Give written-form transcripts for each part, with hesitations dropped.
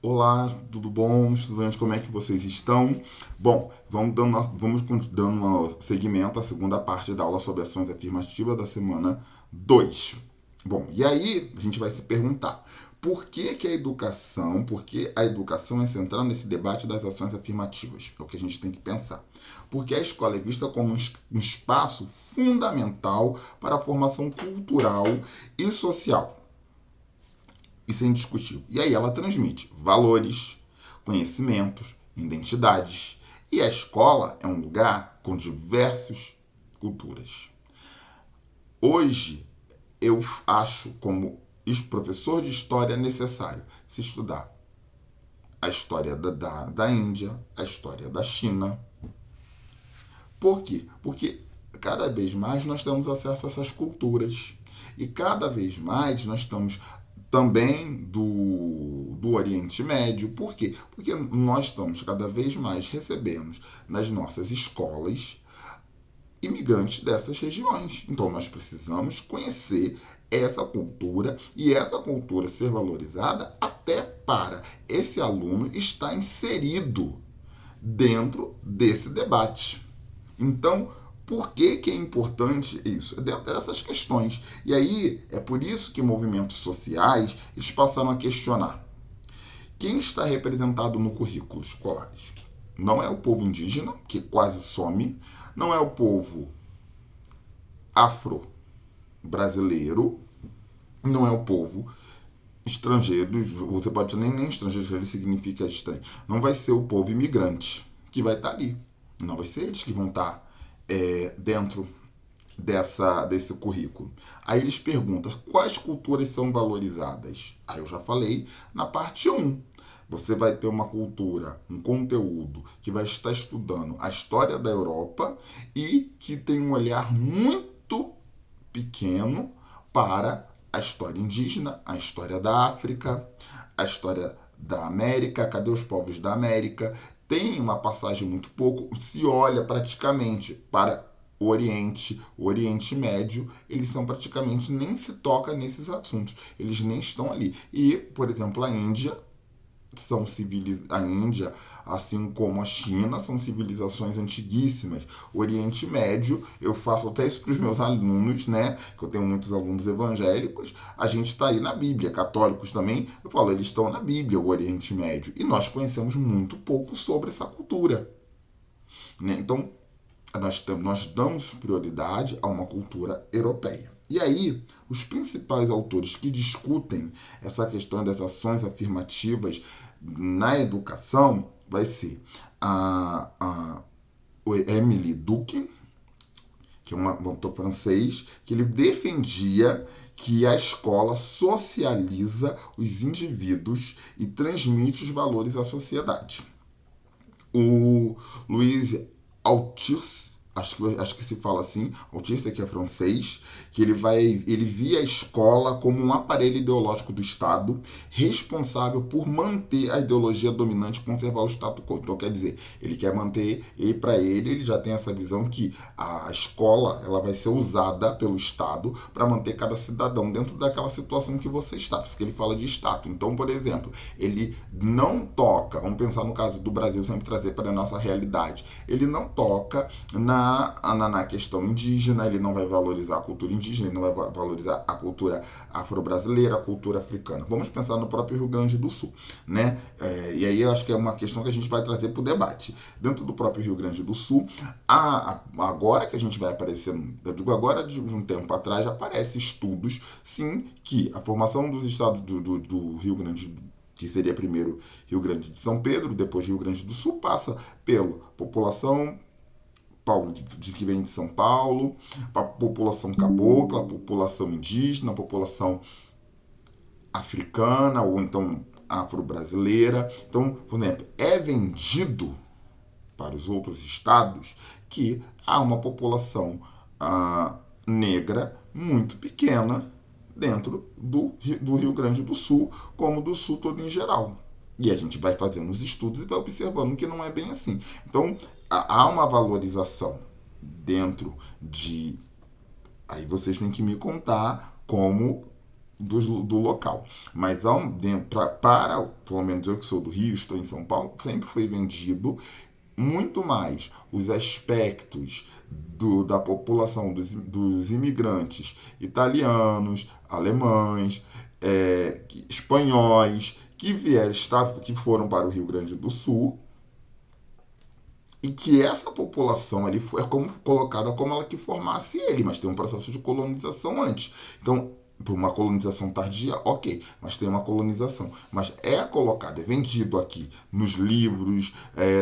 Olá, tudo bom, estudantes? Como é que vocês estão? Bom, vamos dando seguimento à segunda parte da aula sobre ações afirmativas da semana 2. Bom, e aí a gente vai se perguntar por que a educação é central nesse debate das ações afirmativas? É o que a gente tem que pensar. Porque a escola é vista como um espaço fundamental para a formação cultural e social. Isso é indiscutível. E aí ela transmite valores, conhecimentos, identidades. E a escola é um lugar com diversas culturas. Hoje, eu acho, como professor de história, necessário se estudar a história da Índia, a história da China. Por quê? Porque cada vez mais nós temos acesso a essas culturas. E cada vez mais nós estamos também do Oriente Médio. Por quê? Porque nós estamos cada vez mais recebendo nas nossas escolas imigrantes dessas regiões. Então nós precisamos conhecer essa cultura e essa cultura ser valorizada até para esse aluno estar inserido dentro desse debate. Então, por que é importante isso? É dentro dessas questões. E aí, é por isso que movimentos sociais eles passaram a questionar quem está representado no currículo escolar. Não é o povo indígena, que quase some, não é o povo afro-brasileiro, não é o povo estrangeiro, você pode nem estrangeiro, ele significa estranho. Não vai ser o povo imigrante que vai estar ali. Não vai ser eles que vão estar dentro desse currículo. Aí eles perguntam quais culturas são valorizadas. Aí eu já falei na parte um. Você vai ter uma cultura, um conteúdo que vai estar estudando a história da Europa e que tem um olhar muito pequeno para a história indígena, a história da África, a história da América, cadê os povos da América? Tem uma passagem muito pouco, se olha praticamente para o Oriente Médio, eles são praticamente nem se toca nesses assuntos, eles nem estão ali. E, por exemplo, a Índia a Índia, assim como a China, são civilizações antiguíssimas. O Oriente Médio, eu faço até isso para os meus alunos, né? Que eu tenho muitos alunos evangélicos. A gente está aí na Bíblia, católicos também. Eu falo, eles estão na Bíblia, o Oriente Médio. E nós conhecemos muito pouco sobre essa cultura, né? Então, nós damos prioridade a uma cultura europeia. E aí, os principais autores que discutem essa questão das ações afirmativas na educação vai ser o Emile Durkheim, que é um autor francês, que ele defendia que a escola socializa os indivíduos e transmite os valores à sociedade. O Louis Althusser, acho que se fala assim, Althusser, que é francês, que ele via a escola como um aparelho ideológico do Estado responsável por manter a ideologia dominante e conservar o status quo. Então, quer dizer, ele quer manter, e para ele já tem essa visão que a escola ela vai ser usada pelo Estado para manter cada cidadão dentro daquela situação que você está. Por isso que ele fala de status. Então, por exemplo, ele não toca, vamos pensar no caso do Brasil, sempre trazer para a nossa realidade, ele não toca na questão indígena, ele não vai valorizar a cultura indígena, ele não vai valorizar a cultura afro-brasileira, a cultura africana. Vamos pensar no próprio Rio Grande do Sul, né? E aí eu acho que é uma questão que a gente vai trazer para o debate. Dentro do próprio Rio Grande do Sul, agora que a gente vai aparecer, eu digo agora de um tempo atrás, aparece estudos, sim, que a formação dos estados do Rio Grande do que seria primeiro Rio Grande de São Pedro, depois Rio Grande do Sul, passa pela população que vem de São Paulo, a população cabocla, a população indígena, a população africana ou então afro-brasileira. Então, por exemplo, é vendido para os outros estados que há uma população negra muito pequena dentro do Rio Grande do Sul, como do Sul todo em geral. E a gente vai fazendo os estudos e vai observando que não é bem assim. Então, há uma valorização dentro de. Aí vocês têm que me contar como do local. Mas pelo menos eu que sou do Rio, estou em São Paulo, sempre foi vendido muito mais os aspectos da população, dos imigrantes italianos, alemães, espanhóis, que foram para o Rio Grande do Sul, e que essa população ali foi colocada como ela que formasse ele, mas tem um processo de colonização antes. Então, por uma colonização tardia, ok, mas tem uma colonização. Mas é colocado, é vendido aqui nos livros,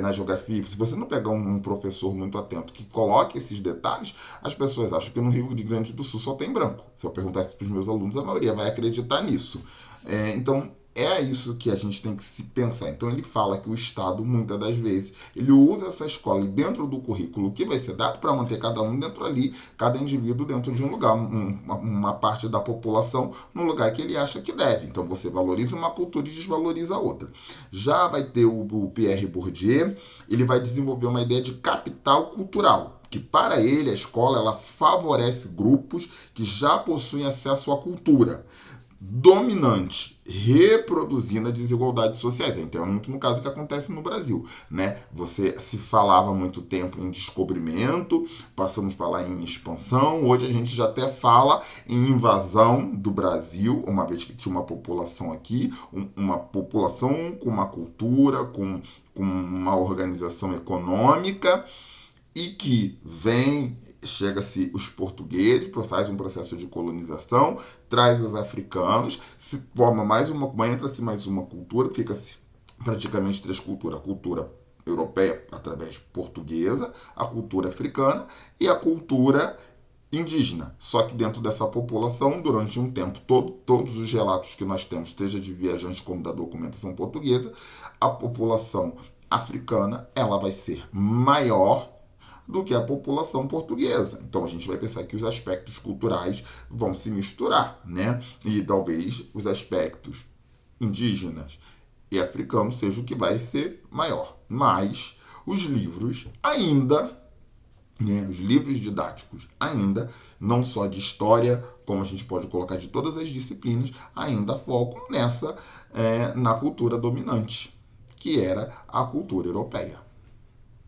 na geografia. Se você não pegar um professor muito atento que coloque esses detalhes, as pessoas acham que no Rio Grande do Sul só tem branco. Se eu perguntar isso para os meus alunos, a maioria vai acreditar nisso. Então, é isso que a gente tem que se pensar. Então ele fala que o Estado, muitas das vezes, ele usa essa escola dentro do currículo que vai ser dado para manter cada um dentro ali, cada indivíduo dentro de um lugar, uma parte da população no lugar que ele acha que deve. Então você valoriza uma cultura e desvaloriza a outra. Já vai ter o Pierre Bourdieu, ele vai desenvolver uma ideia de capital cultural, que para ele a escola ela favorece grupos que já possuem acesso à cultura dominante, reproduzindo as desigualdades sociais. Então é muito no caso que acontece no Brasil, né? Você se falava há muito tempo em descobrimento, passamos a falar em expansão, hoje a gente já até fala em invasão do Brasil, uma vez que tinha uma população aqui, uma população com uma cultura, com uma organização econômica, e que chega-se os portugueses, faz um processo de colonização, traz os africanos, se forma entra-se mais uma cultura, fica-se praticamente três culturas: a cultura europeia através portuguesa, a cultura africana e a cultura indígena. Só que dentro dessa população, durante um tempo, todos os relatos que nós temos, seja de viajantes como da documentação portuguesa, a população africana ela vai ser maior do que a população portuguesa. Então a gente vai pensar que os aspectos culturais vão se misturar, né? E talvez os aspectos indígenas e africanos seja o que vai ser maior. Mas os livros ainda, né, os livros didáticos ainda, não só de história, como a gente pode colocar de todas as disciplinas, ainda focam na cultura dominante, que era a cultura europeia.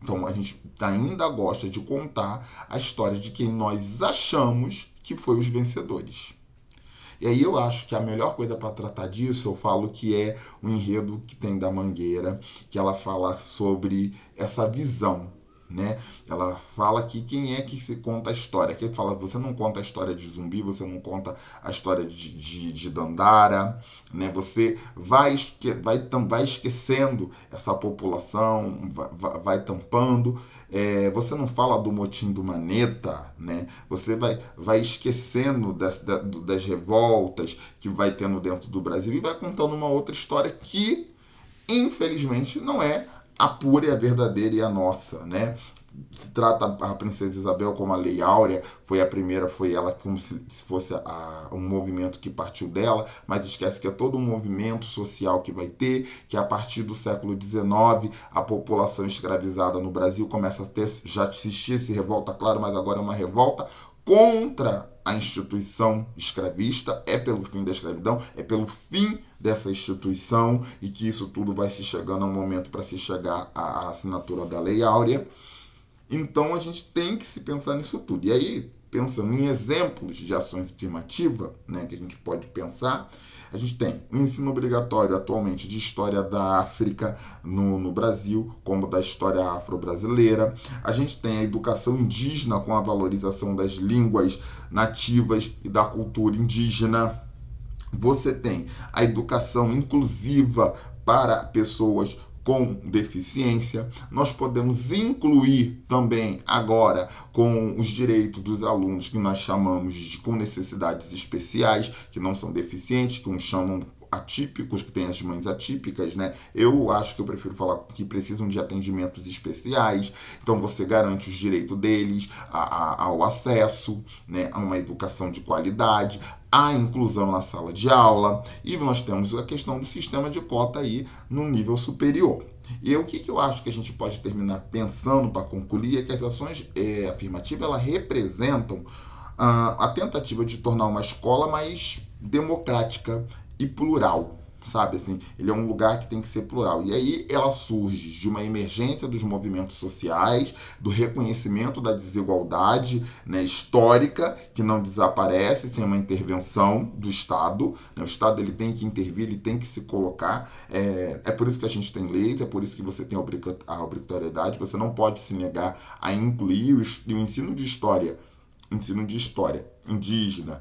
Então a gente ainda gosta de contar a história de quem nós achamos que foi os vencedores. E aí eu acho que a melhor coisa para tratar disso, eu falo que é o enredo que tem da Mangueira, que ela fala sobre essa visão, né? Ela fala que quem é que se conta a história. Que ele fala, você não conta a história de Zumbi, você não conta a história de Dandara, né? Você vai esquecendo essa população, vai tampando. Você não fala do motim do Maneta, né? Você vai esquecendo das revoltas que vai tendo dentro do Brasil e vai contando uma outra história que, infelizmente, não é a pura e a verdadeira e a nossa, né? Se trata a Princesa Isabel como a Lei Áurea, foi a primeira, foi ela como se fosse um movimento que partiu dela, mas esquece que é todo um movimento social que vai ter, que a partir do século XIX a população escravizada no Brasil começa a ter, já existia se revolta, claro, mas agora é uma revolta contra a instituição escravista, é pelo fim da escravidão, é pelo fim dessa instituição, e que isso tudo vai se chegando a um momento para se chegar à assinatura da Lei Áurea. Então a gente tem que se pensar nisso tudo. E aí, pensando em exemplos de ações afirmativas, né, que a gente pode pensar, a gente tem o ensino obrigatório atualmente de história da África no Brasil, como da história afro-brasileira. A gente tem a educação indígena com a valorização das línguas nativas e da cultura indígena. Você tem a educação inclusiva para pessoas com deficiência. Nós podemos incluir também agora com os direitos dos alunos que nós chamamos de com necessidades especiais, que não são deficientes, que uns chamam atípicos, que têm as mães atípicas, né? Eu acho que eu prefiro falar que precisam de atendimentos especiais. Então você garante os direitos deles ao acesso, né, a uma educação de qualidade, a inclusão na sala de aula, e nós temos a questão do sistema de cota aí no nível superior. E o que eu acho que a gente pode terminar pensando para concluir é que as ações afirmativas elas representam a tentativa de tornar uma escola mais democrática e plural, sabe assim, ele é um lugar que tem que ser plural. E aí ela surge de uma emergência dos movimentos sociais, do reconhecimento da desigualdade, né, histórica, que não desaparece sem uma intervenção do Estado, né? O Estado ele tem que intervir, ele tem que se colocar, é por isso que a gente tem leis, é por isso que você tem a obrigatoriedade, você não pode se negar a incluir o ensino de história indígena,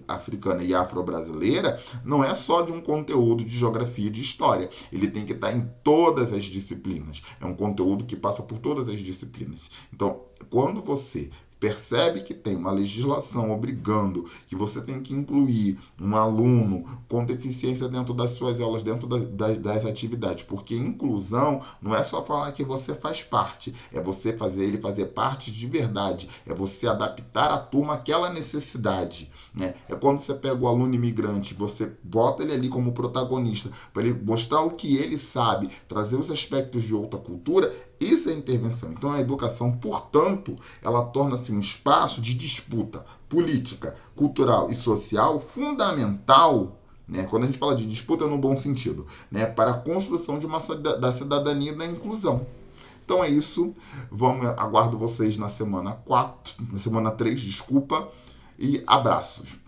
africana e afro-brasileira, não é só de um conteúdo de geografia e de história. Ele tem que estar em todas as disciplinas. É um conteúdo que passa por todas as disciplinas. Então, quando você percebe que tem uma legislação obrigando que você tem que incluir um aluno com deficiência dentro das suas aulas, dentro das atividades, porque inclusão não é só falar que você faz parte, é você fazer ele fazer parte de verdade, é você adaptar a turma àquela necessidade, né? É quando você pega o aluno imigrante, você bota ele ali como protagonista, para ele mostrar o que ele sabe, trazer os aspectos de outra cultura, isso é intervenção. Então a educação, portanto, ela torna-se um espaço de disputa política, cultural e social fundamental, né? Quando a gente fala de disputa no bom sentido, né? Para a construção de da cidadania e da inclusão. Então é isso. Aguardo vocês na semana 4, na semana 3, desculpa, e abraços.